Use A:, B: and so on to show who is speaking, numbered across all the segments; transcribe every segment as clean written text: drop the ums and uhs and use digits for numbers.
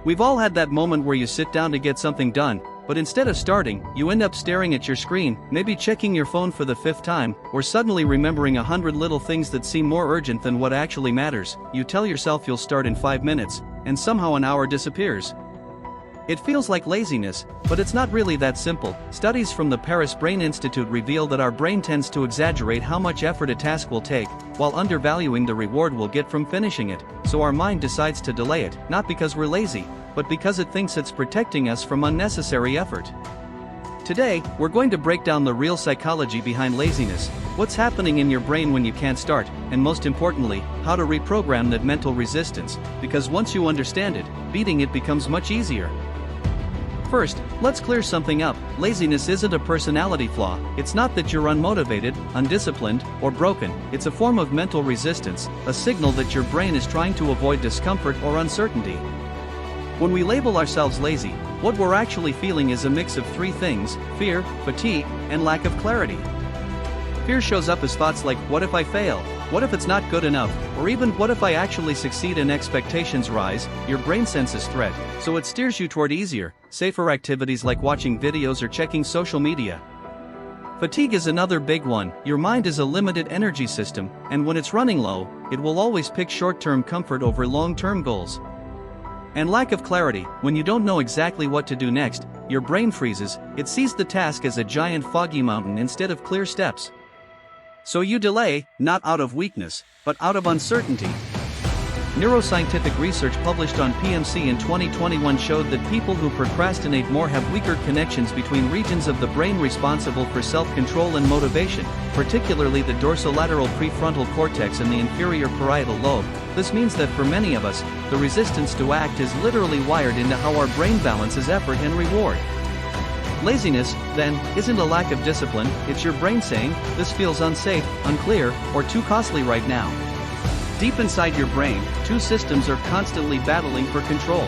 A: We've all had that moment where you sit down to get something done, but instead of starting, you end up staring at your screen, maybe checking your phone for the 5th time, or suddenly remembering 100 little things that seem more urgent than what actually matters. You tell yourself you'll start in 5 minutes, and somehow an hour disappears. It feels like laziness, but it's not really that simple. Studies from the Paris Brain Institute reveal that our brain tends to exaggerate how much effort a task will take, while undervaluing the reward we'll get from finishing it. So our mind decides to delay it, not because we're lazy, but because it thinks it's protecting us from unnecessary effort. Today, we're going to break down the real psychology behind laziness, what's happening in your brain when you can't start, and most importantly, how to reprogram that mental resistance, because once you understand it, beating it becomes much easier. First, let's clear something up. Laziness isn't a personality flaw. It's not that you're unmotivated, undisciplined, or broken. It's a form of mental resistance, a signal that your brain is trying to avoid discomfort or uncertainty. When we label ourselves lazy, what we're actually feeling is a mix of 3 things: fear, fatigue, and lack of clarity. Fear shows up as thoughts like, what if I fail? What if it's not good enough? Or even, what if I actually succeed and expectations rise? Your brain senses threat, so it steers you toward easier, safer activities like watching videos or checking social media. Fatigue is another big one. Your mind is a limited energy system, and when it's running low, it will always pick short-term comfort over long-term goals. And lack of clarity, when you don't know exactly what to do next, your brain freezes. It sees the task as a giant foggy mountain instead of clear steps. So you delay, not out of weakness, but out of uncertainty. Neuroscientific research published on PMC in 2021 showed that people who procrastinate more have weaker connections between regions of the brain responsible for self-control and motivation, particularly the dorsolateral prefrontal cortex and the inferior parietal lobe. This means that for many of us, the resistance to act is literally wired into how our brain balances effort and reward. Laziness, then, isn't a lack of discipline, it's your brain saying, this feels unsafe, unclear, or too costly right now. Deep inside your brain, 2 systems are constantly battling for control.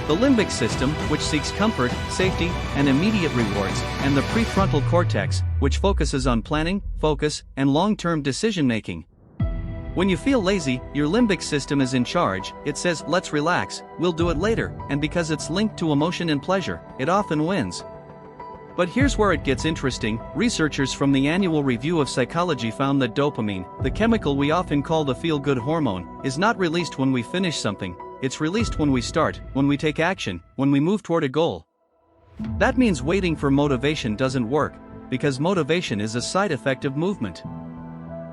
A: The limbic system, which seeks comfort, safety, and immediate rewards, and the prefrontal cortex, which focuses on planning, focus, and long-term decision-making. When you feel lazy, your limbic system is in charge. It says, let's relax, we'll do it later, and because it's linked to emotion and pleasure, it often wins. But here's where it gets interesting. Researchers from the Annual Review of Psychology found that dopamine, the chemical we often call the feel-good hormone, is not released when we finish something. It's released when we start, when we take action, when we move toward a goal. That means waiting for motivation doesn't work, because motivation is a side effect of movement.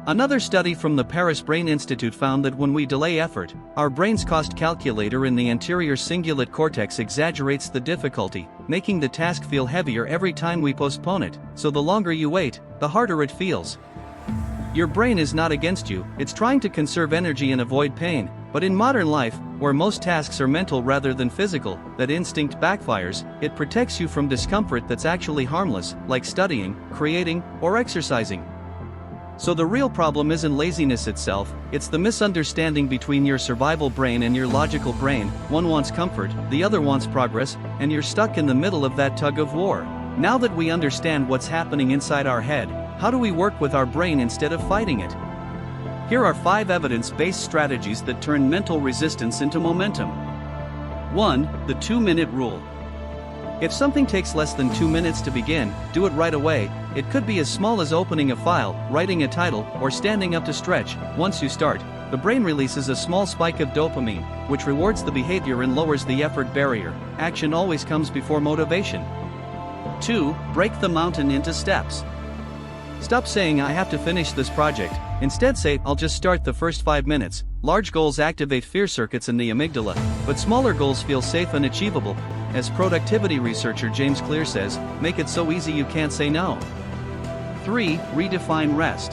A: Another study from the Paris Brain Institute found that when we delay effort, our brain's cost calculator in the anterior cingulate cortex exaggerates the difficulty, making the task feel heavier every time we postpone it. So the longer you wait, the harder it feels. Your brain is not against you, it's trying to conserve energy and avoid pain. But in modern life, where most tasks are mental rather than physical, that instinct backfires. It protects you from discomfort that's actually harmless, like studying, creating, or exercising. So the real problem isn't laziness itself, it's the misunderstanding between your survival brain and your logical brain. One wants comfort, the other wants progress, and you're stuck in the middle of that tug of war. Now that we understand what's happening inside our head, how do we work with our brain instead of fighting it? Here are 5 evidence-based strategies that turn mental resistance into momentum. 1. The 2-minute rule. If something takes less than 2 minutes to begin, do it right away. It could be as small as opening a file, writing a title, or standing up to stretch. Once you start, the brain releases a small spike of dopamine, which rewards the behavior and lowers the effort barrier. Action always comes before motivation. 2. Break the mountain into steps. Stop saying I have to finish this project. Instead say, I'll just start the first 5 minutes. Large goals activate fear circuits in the amygdala, but smaller goals feel safe and achievable. As productivity researcher James Clear says, make it so easy you can't say no. 3. Redefine rest.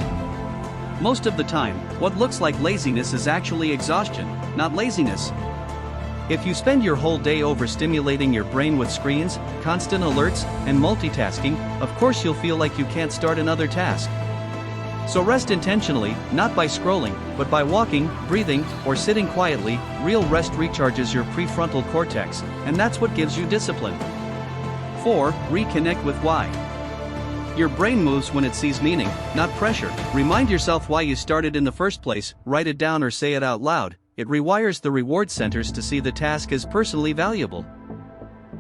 A: Most of the time, what looks like laziness is actually exhaustion, not laziness. If you spend your whole day overstimulating your brain with screens, constant alerts, and multitasking, of course you'll feel like you can't start another task. So rest intentionally, not by scrolling, but by walking, breathing, or sitting quietly. Real rest recharges your prefrontal cortex, and that's what gives you discipline. 4. Reconnect with why. Your brain moves when it sees meaning, not pressure. Remind yourself why you started in the first place, write it down or say it out loud. it rewires the reward centers to see the task as personally valuable.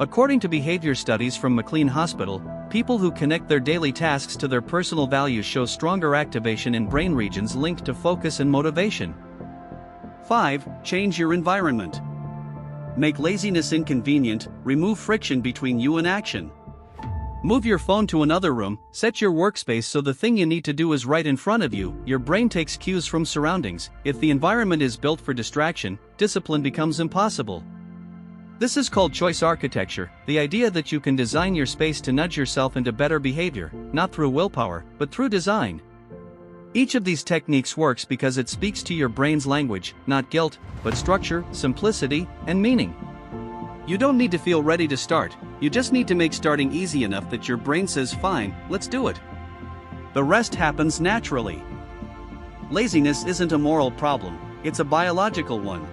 A: According to behavior studies from McLean Hospital, people who connect their daily tasks to their personal values show stronger activation in brain regions linked to focus and motivation. 5. Change your environment. Make laziness inconvenient, remove friction between you and action. Move your phone to another room, set your workspace so the thing you need to do is right in front of you. Your brain takes cues from surroundings. If the environment is built for distraction, discipline becomes impossible. This is called choice architecture, the idea that you can design your space to nudge yourself into better behavior, not through willpower, but through design. Each of these techniques works because it speaks to your brain's language, not guilt, but structure, simplicity, and meaning. You don't need to feel ready to start, you just need to make starting easy enough that your brain says, fine, let's do it. The rest happens naturally. Laziness isn't a moral problem, it's a biological one.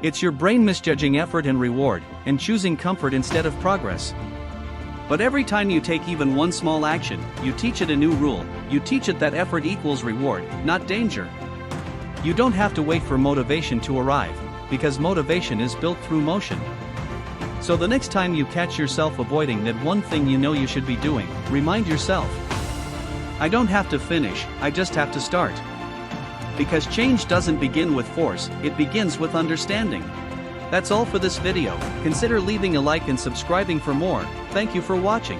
A: It's your brain misjudging effort and reward, and choosing comfort instead of progress. But every time you take even one small action, you teach it a new rule. You teach it that effort equals reward, not danger. You don't have to wait for motivation to arrive, because motivation is built through motion. So the next time you catch yourself avoiding that one thing you know you should be doing, remind yourself, I don't have to finish, I just have to start. Because change doesn't begin with force, it begins with understanding. That's all for this video. Consider leaving a like and subscribing for more. Thank you for watching.